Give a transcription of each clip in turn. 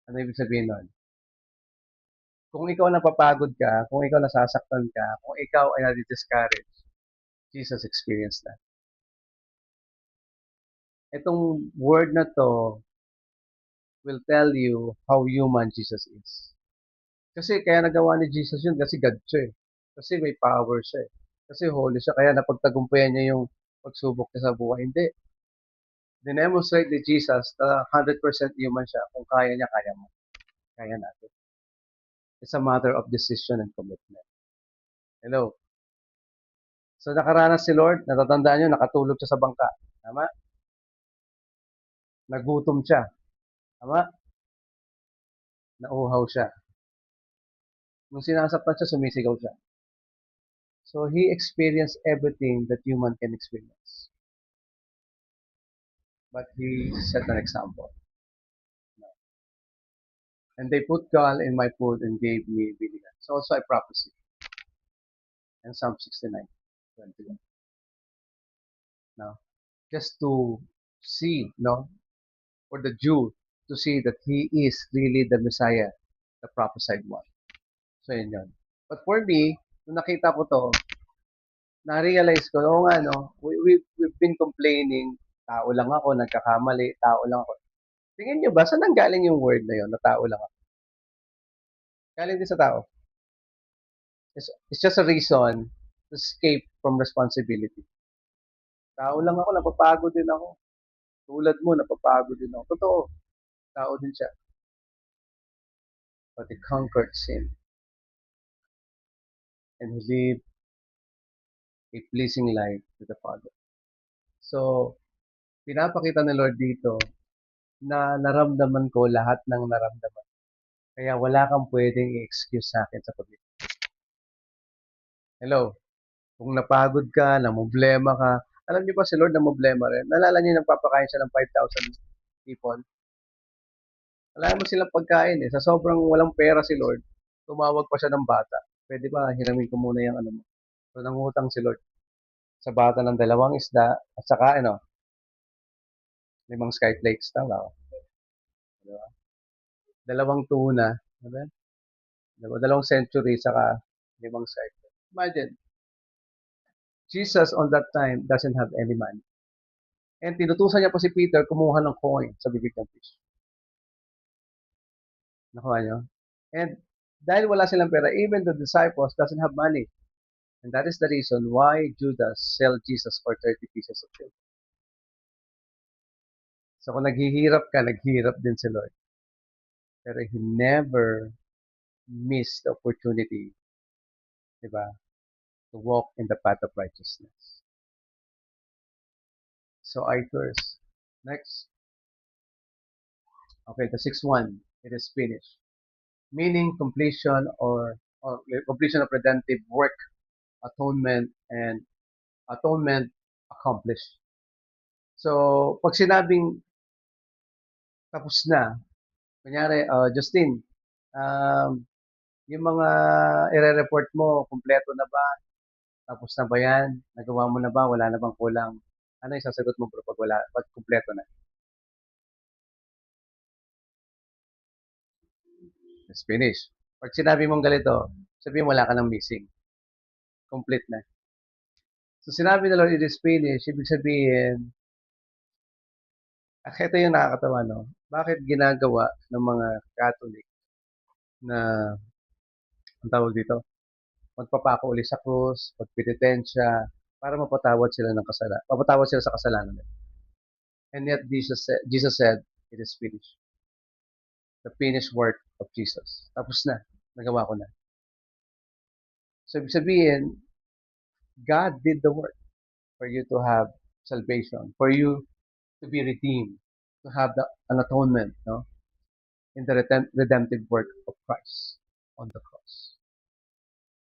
Ano ibig sabihin nun? Kung ikaw napapagod ka, kung ikaw nasasaktan ka, kung ikaw ay nadi-discourage, Jesus experienced that. Itong word na to will tell you how human Jesus is. Kasi kaya nagawa ni Jesus yun kasi God siya eh. Kasi may power siya eh. Kasi holy siya. Kaya napagtagumpayan niya yung pagsubok niya sa buhay. Hindi. Dinemonstrate ni Jesus na 100% human siya. Kung kaya niya, kaya mo. Kaya natin. It's a matter of decision and commitment. Hello. So nakaranas si Lord, natatandaan niyo, nakatulog siya sa bangka. Tama? Nagutom siya. Tama? Nauhaw siya. Nung sinasaktan siya, sumisigaw siya. So he experienced everything that human can experience. But he set an example. And they put gall in my food and gave me vinegar. It's also a prophecy. And Psalm 69:21. Now, just to see, no, for the Jew to see that he is really the Messiah, the prophesied one. So, yun. But for me, nung nakita ko to, na-realize ko, oo nga, no, we've been complaining, tao lang ako, nagkakamali, tao lang ako. Tingin nyo ba, saan nanggaling yung word na yun, na tao lang ako? Galing din sa tao. It's just a reason to escape from responsibility. Tao lang ako, napapagod din ako. Tulad mo, napapagod din ako. Totoo, tao din siya. But he conquered sin. And he lived a pleasing life to the Father. So, pinapakita ni Lord dito na naramdaman ko lahat ng naramdaman. Kaya wala kang pwedeng i-excuse sa akin sa pag. Hello? Kung napagod ka, namblema ka, alam niyo ba si Lord namblema rin? Nalala niyo nagpapakain siya ng 5,000 people? Wala naman silang pagkain eh. Sa sobrang walang pera si Lord, tumawag pa siya ng bata. Pwede ba hiramin ko muna yung ano mo? So, nangutang si Lord sa bata ng 2 isda at saka ano, 5 skyflakes. Tama ba? Diba? 2 tuna. Diba? 2 century saka 5 skyflakes. Imagine, Jesus on that time doesn't have any money. And tinutusan niya pa si Peter kumuha ng coin sa bibig ng fish. Nakuha niyo? And dahil wala silang pera, even the disciples doesn't have money. And that is the reason why Judas sell Jesus for 30 pieces of silver. So kung naghihirap din si Lord. Pero he never missed the opportunity, di ba, to walk in the path of righteousness. So I curse. Next. Okay, the 6th one, it is finished. Meaning or completion of redemptive work, atonement, and atonement accomplished. So, pag sinabing tapos na, kunyari, Justin, um, yung mga ire-report mo, kumpleto na ba? Tapos na ba yan? Nagawa mo na ba? Wala na bang kulang? Ano yung sasagot mo bro pag kumpleto na? It's finished. Pag sinabi mong ganito, sabihin wala ka nang missing. Complete na. So sinabi na Lord, it is finished. Ibig sabihin, ito yung nakakatawa, no? Bakit ginagawa ng mga Catholic na, ang tawag dito, magpapako uli sa krus, pagpititensya, para mapatawad sila sa kasalanan nila. And yet Jesus said, it is finished. The finished work of Jesus. Tapos na. Nagawa ko na. So, ibig sabihin, God did the work for you to have salvation, for you to be redeemed, to have an atonement, no? In the redemptive work of Christ on the cross.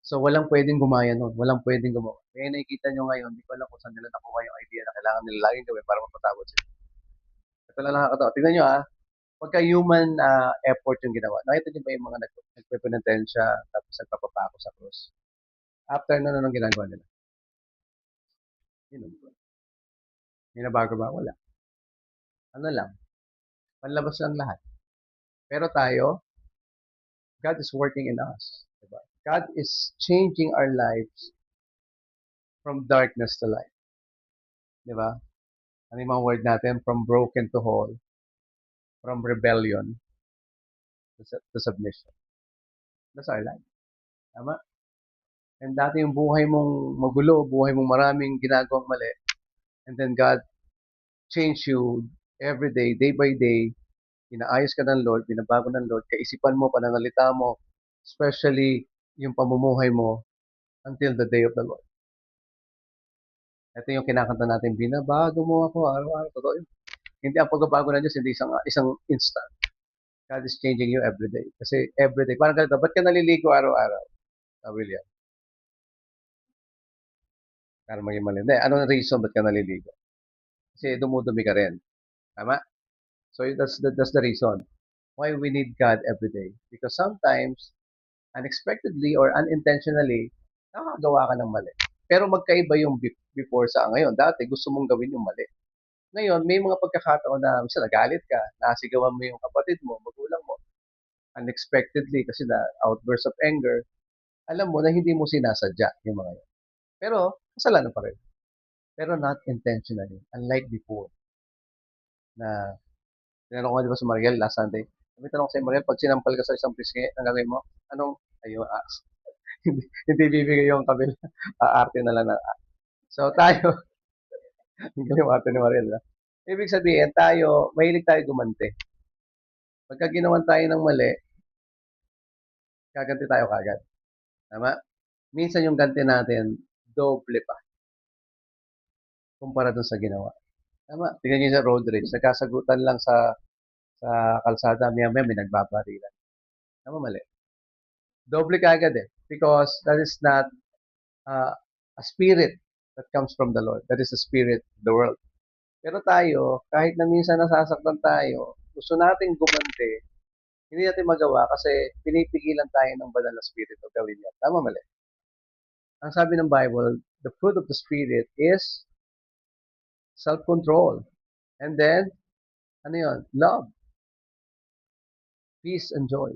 So, walang pwedeng gumaya nun. Walang pwedeng gumawa. Kaya nakikita nyo ngayon, hindi ko alam kung saan nila nakuha yung idea na kailangan nila laging gawin para mapatawad sila. Ito lang nakakatawa. Tingnan nyo pagka human effort yung ginawa. Nakita niyo ba yung mga nagpepenitensya tapos nagpapapako sa cross? After nun, anong ginagawa nila? Yun. May nabago ba? Wala. Ano lang? Panlabas lang lahat. Pero tayo, God is working in us. Diba? God is changing our lives from darkness to light. Di ba? Ano yung mga word natin? From broken to whole, from rebellion to submission. That's our life. Tama? And dati yung buhay mong magulo, buhay mong maraming ginagawang mali. And then God changed you every day by day. Inaayos ka ng Lord, binabago ng Lord, kaisipan mo, pananalita mo, especially yung pamumuhay mo until the day of the Lord. Ito yung kinakanta natin, binabago mo ako araw-araw. Totoo yun. Hindi ang pagbabago ng Diyos, hindi isang instant. God is changing you every day. Kasi every day, parang ganito, ba't ka naliligo araw-araw? William, para maging mali. Hindi, anong reason ba't ka naliligo? Kasi dumudumi ka rin. Tama? So that's the reason why we need God every day. Because sometimes, unexpectedly or unintentionally, nakakagawa ka ng mali. Pero magkaiba yung before sa ngayon. Dati, gusto mong gawin yung mali. Ngayon, may mga pagkakataon na minsan nagalit ka, nasigawan mo yung kapatid mo, magulang mo, unexpectedly kasi na outburst of anger, alam mo na hindi mo sinasadya yung mga yun. Pero, kasalanan pa rin. Pero not intentionally. Unlike before, na tinanong ko nga di ba sa Mariel last Sunday, may tanong ko sa Mariel, pag sinampal ka sa isang pisngi, ang gagawin mo, anong, ayun, hindi bibigay yung kabila, arte na lang na. So tayo, ang galing arte ni Mariel. Na? Ibig sabihin, tayo, mahilig tayo gumante. Pagka ginawan tayo ng mali, gaganti tayo kagad. Tama? Minsan yung ganti natin, doble pa kumpara dun sa ginawa. Tama? Tingnan nyo sa road rage. Nagkasagutan lang sa kalsada, maya-maya may nagbabarilan. Tama, mali. Doble kagad eh. Because that is not a spirit that comes from the Lord. That is the spirit of the world. Pero tayo, kahit na minsan nasasaktan tayo, gusto nating gumante, hindi natin magawa kasi pinipigilan tayo ng banal na spirito gawin yan. Tama, mali. Ang sabi ng Bible, the fruit of the Spirit is self-control. And then, ano yun? Love, peace, and joy.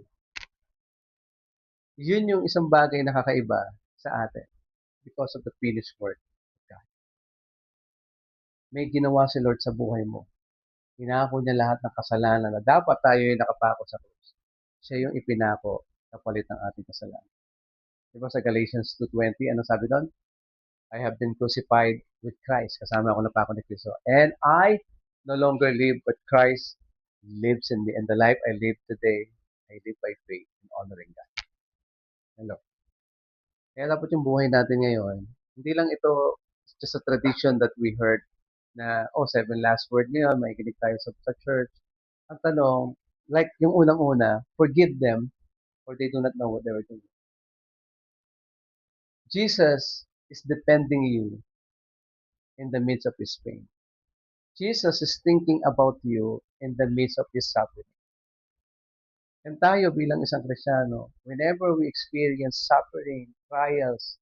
Yun yung isang bagay na kakaiba sa atin because of the finished work of God. May ginawa si Lord sa buhay mo. Hinako niya lahat ng kasalanan na dapat tayo ay nakapako sa krus. Siya yung ipinako na palit ng ating kasalanan. Diba sa Galatians 2:20, ano sabi doon? I have been crucified with Christ. Kasama ako na pa ako ni Kristo. And I no longer live, but Christ lives in me. And the life I live today, I live by faith in honoring God. Hello. Kaya dapat yung buhay natin ngayon, hindi lang ito just a tradition that we heard na, oh, 7 last word ngayon, makikinig tayo sa church. Ang tanong, like yung unang-una, forgive them for they do not know what they were doing. Jesus is defending you in the midst of his pain. Jesus is thinking about you in the midst of his suffering. And tayo bilang isang Kristiyano, whenever we experience suffering, trials,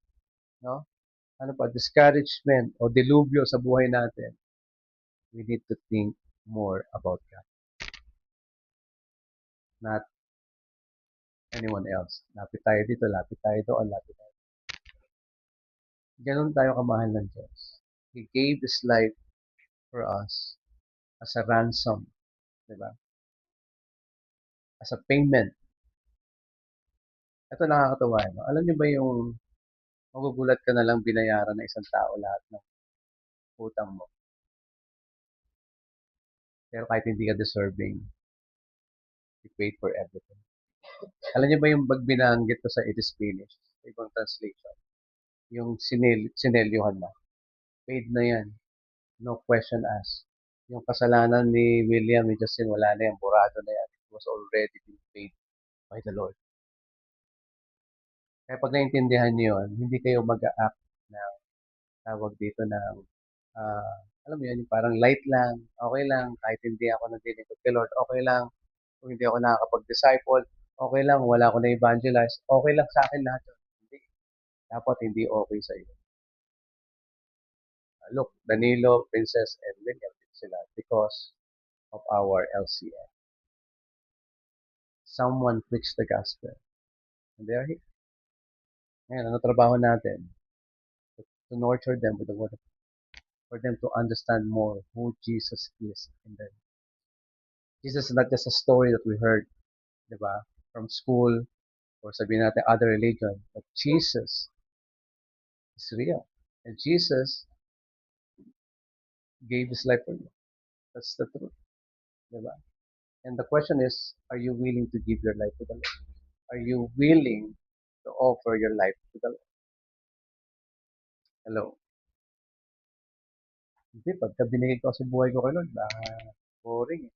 no? Ano pa, discouragement o delubyo sa buhay natin, we need to think more about God. Not anyone else. Lapit tayo dito, lapit tayo doon, lapit tayo. Ganon tayo kamahal ng Diyos. He gave His life for us as a ransom, di ba? As a payment. Ito nakakatawa, no? Alam niyo ba yung magugulat ka na lang binayaran ng isang tao lahat ng utang mo. Pero kahit hindi ka deserving, He paid for everything. Alam niyo ba yung pag binanggit ko sa It is finished, ibang translation, yung sinelyuhan na. Paid na yan. No question asked. Yung kasalanan ni William, ni Justin, wala na yan. Burado na yan. It was already been paid by the Lord. Kaya pag naintindihan niyo yun, hindi kayo mag-a-act na tawag dito ng alam mo yun, yung parang light lang, okay lang, kahit hindi ako nag-lingkod kay Lord, okay lang, kung hindi ako nakakapag-disciple, okay lang, wala ako na-evangelize, okay lang sa akin lahat yun. Hindi. Dapat hindi okay sa iyo. Look, Danilo, Princess, and William sila because of our LCM. someone preach the gospel. And they are here. Ngayon, ano trabaho natin? To nurture them with the word of God, for them to understand more who Jesus is in them. Jesus is not just a story that we heard, di ba, from school or sabihin natin other religion, but Jesus is real. And Jesus gave his life for you. That's the truth, di ba? And the question is, are you willing to give your life to the Lord? Are you willing to offer your life to the Lord? Hello? Hindi, pagka binigay ko sa buhay ko kay Lord, boring eh.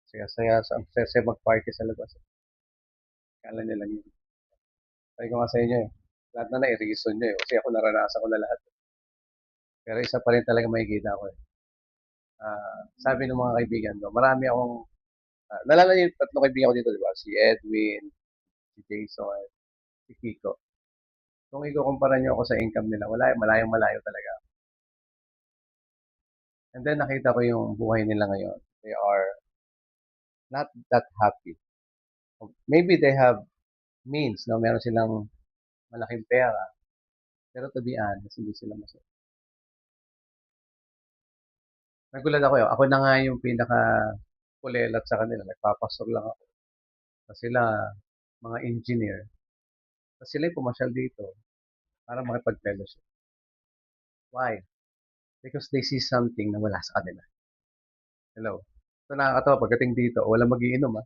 Saya-saya, ang saya mag-party sa labas. Kala niya lang yun. Sabi ko nga sa inyo eh, lahat na reason nyo eh. Kasi ako naranasan ko na lahat. Pero isa pa rin talaga makikita ko eh. Sabi ng mga kaibigan ko, marami akong, nalala niyo yung tatlong kaibigan ko dito, di ba? Si Edwin, si Jason, si Kiko. Kung ikukumpara niyo ako sa income nila, wala, malayong-malayo talaga. And then nakita ko yung buhay nila ngayon. They are not that happy. Maybe they have means, no? Meron silang malaking pera. Pero to be honest, hindi sila masaya. Nagulat ako yun. Ako na nga yung pinaka-kulelat sa kanila. Nagpapasok lang ako. Kasi sila, mga engineer. Kasi sila yung pumasyal dito para makipag-fellowship. Why? Because they see something na wala sa kanila. Hello? So nakakatawa, pagdating dito, walang magiinom ha.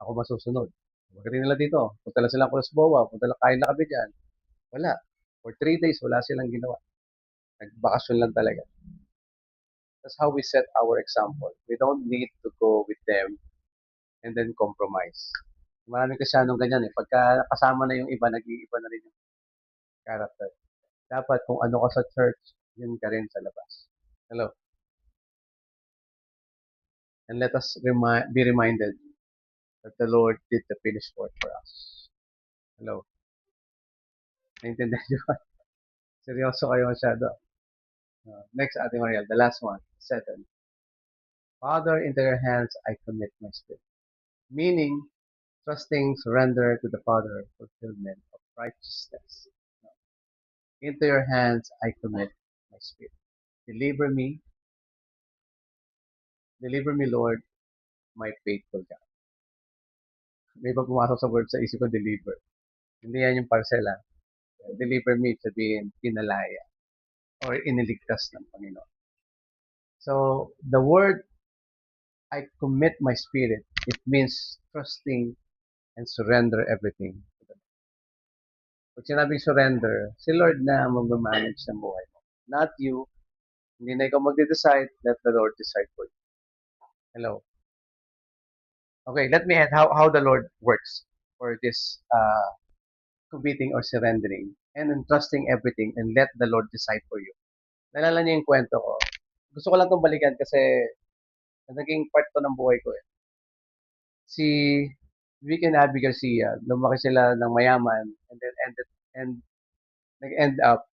Ako masusunod. Pagdating nila dito, punta lang silang Kulasbowa, punta lang, kain na kami dyan. Wala. For 3 days, wala silang ginawa. Nagbakasyon lang talaga. That's how we set our example. We don't need to go with them and then compromise. Maraming Kristiyanong ganyan eh. Pagka kasama na yung iba, nag-iiba na rin yung character. Dapat kung ano ka sa church, yun ka rin sa labas. Hello? And let us be reminded that the Lord did the finished work for us. Hello? Naintindihan nyo ba? Seryoso kayo masyado. Next, Ate Mariel, the last one, 7. Father, into your hands I commit my spirit. Meaning, trusting surrender to the Father, fulfillment of righteousness. Into your hands I commit my spirit. Deliver me, Lord, my faithful God. May pag pumasok sa word sa isip ko, deliver. Hindi yan yung parcela. Deliver me, sabihin, pinalaya or iniligtas ng Panginoon. So, the word, I commit my spirit, it means trusting and surrender everything. Pag sinabing surrender, si Lord na mag-manage ng buhay mo. Not you. Hindi na ikaw mag-decide, let the Lord decide for you. Hello? Okay, let me add how the Lord works for this committing or surrendering and entrusting everything and let the Lord decide for you. Nalala niyo yung kwento ko. Gusto ko lang itong balikan kasi naging part to ng buhay ko eh. Si Vic and Abby Garcia, lumaki sila ng mayaman and then nag-end up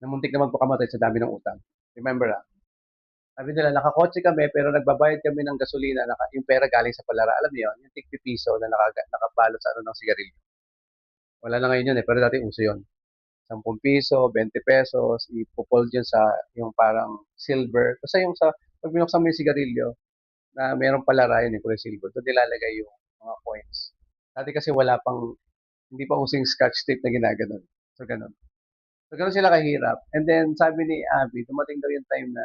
na muntik na magpakamatay sa dami ng utang. Remember Sabi nila, nakakotse kami pero nagbabayad kami ng gasolina, yung pera galing sa palara. Alam niyo yun, yung tig-piso na nakabalot sa ng sigarilyo. Wala na ngayon yun eh, pero dati uso yun. 10 piso, 20 pesos, ipupol dyan sa yung parang silver. Basta yung pag binuksan mo yung sigarilyo, na mayroong palara yun, yung kulay silver, doon nilalagay yung mga coins. Dati kasi hindi pa using scotch tape na ginaganon. So, ganun. So, ganun sila kahirap. And then, sabi ni Abby, dumating daw yung time na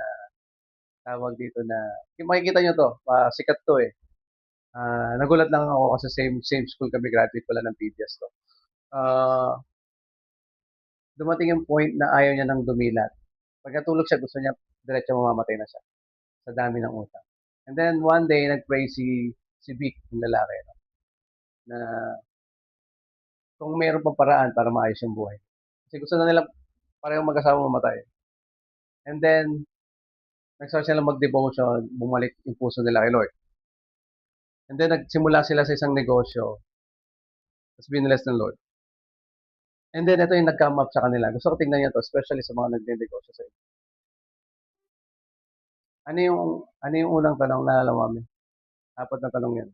tawag dito na, yung makikita nyo to, sikat to eh. Nagulat lang ako kasi same school kami, graduate pala ng PBS to. Dumating yung point na ayaw niya nang dumilat. Pag natulog siya, gusto niya diretso mamamatay na siya sa dami ng utang. And then one day, nag-pray si Vic, yung lalaki, no, na kung mayroon pang paraan para maayos yung buhay. Kasi gusto na nila parehong mag-asawa mamatay. And then, nag-start sila mag-devotion, bumalik yung puso nila kay Lord. And then, nagsimula sila sa isang negosyo. Tapos biniless ng Lord. And then, ito yung nag-come up sa kanila. Gusto ko tingnan niyo to, especially sa mga nag-negosyo sa inyo. Ano yung unang tanong na alam namin? 4 na tanong yan.